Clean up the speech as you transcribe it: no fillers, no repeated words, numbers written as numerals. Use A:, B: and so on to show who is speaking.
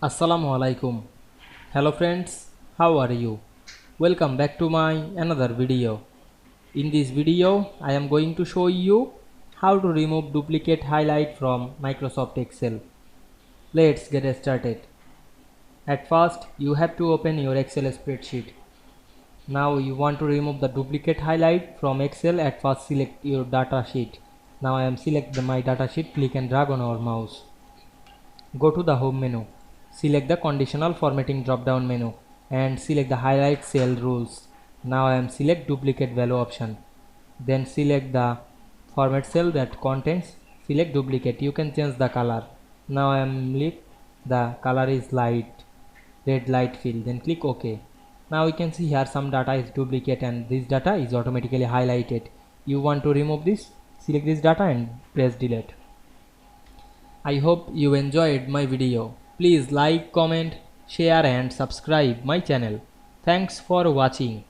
A: Assalamu Walaikum. Hello friends, how are you? Welcome back to my another video. In this video, I am going to show you how to remove duplicate highlight from Microsoft Excel. Let's get started. At first, you have to open your Excel spreadsheet. Now you want to remove the duplicate highlight from Excel. At first, select your data sheet. Now I am select my data sheet. Click and drag on our mouse. Go to the home menu. Select the conditional formatting drop down menu and select the highlight cell rules. Now I am select duplicate value option. Then select the format cell that contains select duplicate. You can change the color. Now I am the color is light red light fill. Then click OK. Now you can see here some data is duplicate and this data is automatically highlighted. You want to remove this, select this data and press delete. I hope you enjoyed my video. Please like, comment, share and subscribe my channel. Thanks for watching.